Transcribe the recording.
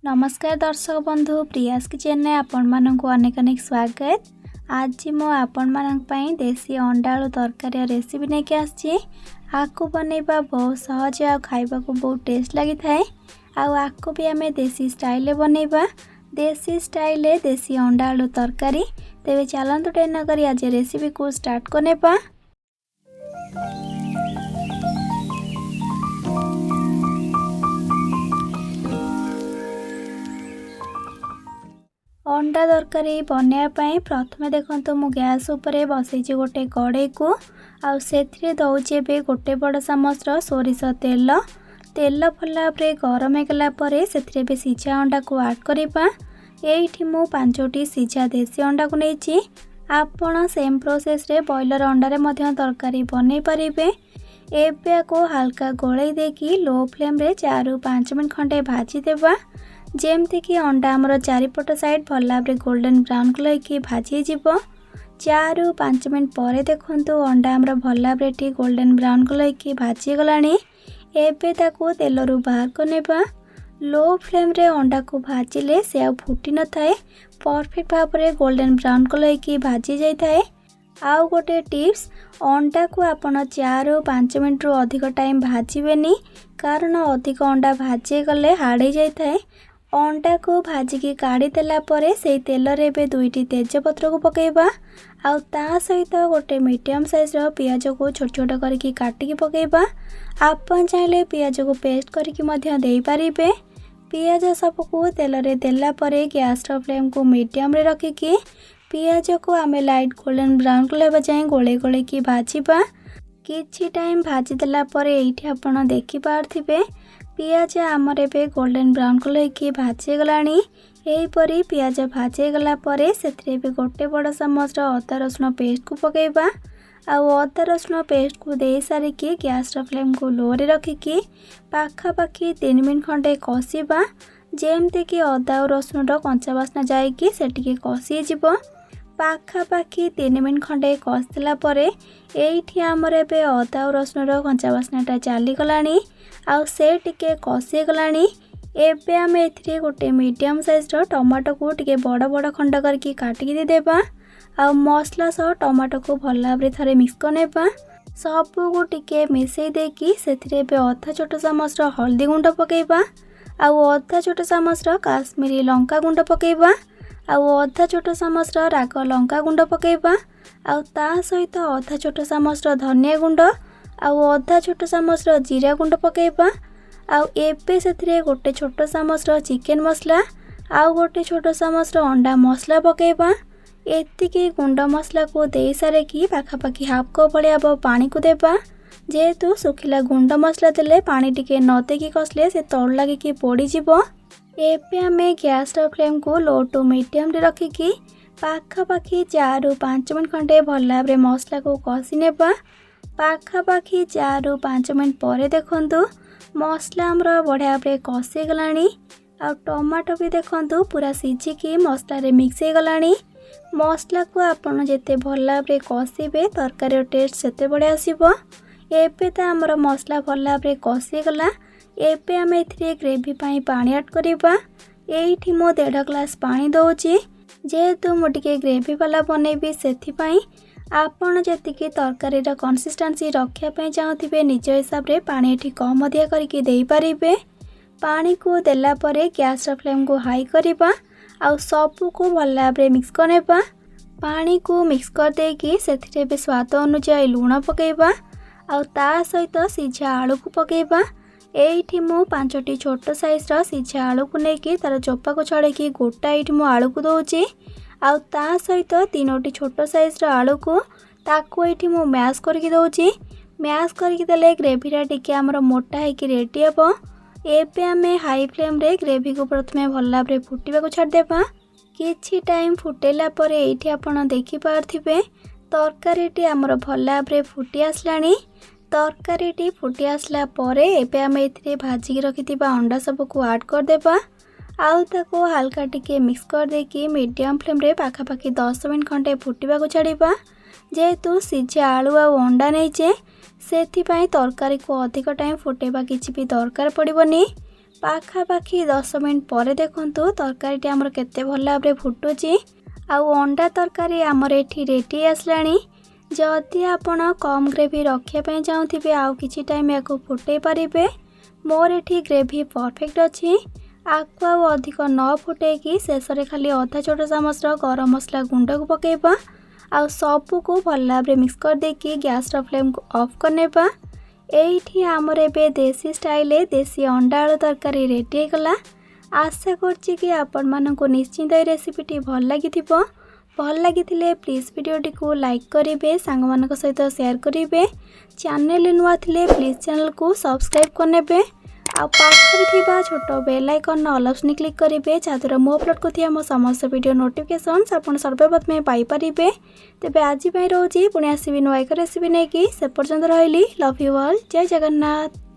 नमस्कार दर्शक बंधु प्रियास किचन में आपण मानक अनेक अनेक स्वागत। आज मो आपण मानक पई देसी अंडा आलू तरकारी रेसिपी लेके आछि। आकु बनैबा बहुत सहज आ खाइबा को बहुत टेस्ट लगी थाए। आकु भी आमे देसी स्टाइल बनैबा। देसी स्टाइल देसी अंडा आलू तरकारी। तेबे चलंतु टे न करी आज रेसिपी को स्टार्ट करनेबा। अंडा तरकारी बनवाई प्रथम देखो मु गैस उपरे बसई गोटे कड़े को से दौचे गोटे बड़ चामच सोरिष तेल तेल भला गरम होगला से सीझा अंडा को आड करवा। ये मु 5टी सीझा देसी अंडा को नहीं आपण सेम प्रोसेस रे बॉयलर अंडारे तरकारी बनै पारिबे। एबे को हल्का गोलाई देकी लो फ्लेम रे 4 ରୁ 5 मिनट खंडे भाजी देबा। जेमती कि अंडा आमर चारिपट साइड भल भाव गोल्डन ब्राउन कलर की भाजी जीवो। 4 ରୁ 5 मिनट पर देखंतु अंडा आमर भल भाव गोल्डन ब्राउन कलर की भाजी गलानी। एबे ताकू तेलरू बाहर करनेबा। लो फ्लेम रे अंडा को भाजिले से आ फुटी न थाए, परफेक्ट भाव में गोल्डन ब्राउन कलर की भाजी जाई थाए। आउ गोटे टिप्स, अंडा को आपण 4 ରୁ 5 मिनट रू अधिक टाइम भाजबेनी, कारण अधिक अंडा भाजी गले हार्ड हो जाई थाए। अंडा को भाजिकी काढ़ी देला परे से तेल रे 2टी तेजपत्र को पकेबा। आउ ता सहित गोटे मीडियम साइज रो पियाज को छोट छोट करके काटिकी पकेबा। आपण चाहिले पियाज को पेस्ट करके मध्य देई पारिबे। पियाज सबको तेल रे देला परे गैस रो फ्लेम को मीडियम रे रखिकी पियाज को आमे लाइट गोल्डन ब्राउन कलर जाए गोले गोले की भाजीबा। किछि टाइम भाजी देला परे एठी आपण देखि पारथिबे पियाज आमर एबे गोल्डन ब्राउन कलर की भाजी गलानी। एही परी पियाज भाजी गला परे सेथरे भी गोटे बड़ चामच अदा रसुण पेस्ट को पकेबा। आउ अदा रसुण पेस्ट को दे सारिकी गैस रो फ्लेम को लो रे रखिकी पाखापाखि 3 मिनट खंडे कषिबा। जेमती कि अदा और रसुण कंचा बास्ना जाइकी सेटिके कषि जीवो। पाखापाखि 3 मिनट खंडे कषिला परे एठी आमर एबे अदा और रसुण कंचा बास्नाटा चली गलानी। आउ से टिके कषि गलानी। एबे आमे एथिरे गोटे मीडियम साइज रो टमाटो को टिके बड़ बड़ खंड करके काटिकी देबा। आउ मसला सह टमाटो को भल भाव थरे मिक्स करनेबा। सबू को टिके मिसई देकी सेथिरे बे अधा छोट चामच हल्दी गुंड पकेबा। आउ अधा छोट चामच काश्मीरी लंका गुंड पकेबा। आउ अधा छोट चामच राग लंका गुंड पकेबा। आउ ता सहित अधा छोट चामच धनिया गुंड आउ अधा छोट चामच जीरा गुंड पकेबा। आउ एबे सेथिरे गोटे छोट चामच चिकेन मसला आउ गोटे छोट चामच अंडा मसला पकेबा। एतिकी गुंड मसला को दे सारे कि पाखापाखि हाफ कप भलिया पानी को देबा। जेहेतु सुखिला गुंड मसला देले पानी टिके न देकी कसले से तळ लागिकी पोड़ी जीवो। एबे आमे गैस रो फ्लेम को लो टू मीडियम रे रखिकी पाखापाखि 4 ରୁ 5 मिनट खंडे भल भाव मसला को कषि नेबा। पाखापाखि 4 ରୁ 5 मिनट पर देखंतु मसला हमर बढ़िया भाव कषि गलानी। आ टमाटो भी देखंतु पूरा सिझिकी मसला रे मिक्स हो गलानी। मसला को आपण जेते भल भाव कषिबे तरकारी टेस्ट सेते बढ़िया आसीबो। एबे त हमर मसला भल भाव कषि गला। एबे आमे एथिरे ग्रेवी पाई पानी ऐड करबा। एठी मो 1.5 ग्लास पानी दउची। जेहेतु मो टिके ग्रेवी वाला बनेबी सेथि पाई आपण जेतिकी तरकारी रा कंसिस्टेंसी रखिया पई चाहथिबे निज हिसाब रे पानी एठी कम अधिया करके देई पारिबे। पानी को देला परे गैस रा फ्लेम को हाई करबा। आउ सबू को भल भाव मिक्स करनेबा। पानी को मिक्स कर देकी सेथिरे बे स्वाद अनुसार लूण पकेबा। आउ ता सहित सीझा आलू को पकेबा। एठी मु 5टी छोट साइज रा सीझा आलू को नेकी तार चोपा को छड़ेकी गोटा एठी मु आलू को दउची। आउ ता सहित 3टी छोट साइज रा आलू को ताको एठी मु मैश करके दउची। मैश करके देले ग्रेवी रा टिके हमर मोटा है कि रेडी हेबो। एबे आमे हाई फ्लेम रे ग्रेवी को प्रथमे भल भाव फुटिबा को छाड़ देबा। किछि टाइम फुटेला परे एठी आपण देखि पारथिबे तरकारीटी हमर भल भाव फुटी आसलानी। तरकारीटी फुटी आसला परे एबे आमे एथिरे भाजी रखिथिबा अंडा सब को ऐड कर देबा। आउ ताको हल्का टिके मिक्स कर देकी मीडियम फ्लेम रे पाखापाखि 10 मिनट खंडे फुटिबा को छाड़िबा। जेहेतु सीझा आलू आ अंडा नहीं चे सेथिपाई तरकारी को अधिक टाइम फुटेबा किछि भी दरकार पड़िबनी। पाखापाखि 10 मिनट पर देखंतु तरकारी आमर केते भल भाव फुटुची। आउ अंडा तरकारी आमर एठी रेडी आसलाणी। जदि आपण कम ग्रेवी रखापी चाहूथे आउ किछि टाइम या फुटे पारे। मोर एठी ग्रेवी परफेक्ट अच्छी। आपको आउ अधिक न फुटेकी शेष खाली अधा छोट चामच गरम मसला गुंड को पकेबा। आउ सबू को भल भाव मिक्स कर देकी गैस फ्लेम को ऑफ करने। एठी आमर एबे देसी स्टाइल देसी अंडा आलू तरकारी रेडी गला। आशा करछि कि आपण मानकु निश्चिंत रेसिपीटी भल लागिथिबो। भल लागिथिले प्लीज वीडियोटी को लाइक करिवे, सांग मानक सहित शेयर करिवे। चैनल नुआ थिले प्लीज चैनल को सब्सक्राइब करनेबे। आ पाखरे थिबा छोट बेल आइकन ऑल ऑप्शन क्लिक करिवे जहाद्वारा मो अपलोड करथिया मो समस्त वीडियो नोटिफिकेशंस आपण सर्वप्रथमे पाई परिबे। तेबे आज पई रहउची पुणी आसीबी नुआ एक रेसिपी नेकी। से पर्यंत रहली लव यू ऑल। जय जगन्नाथ।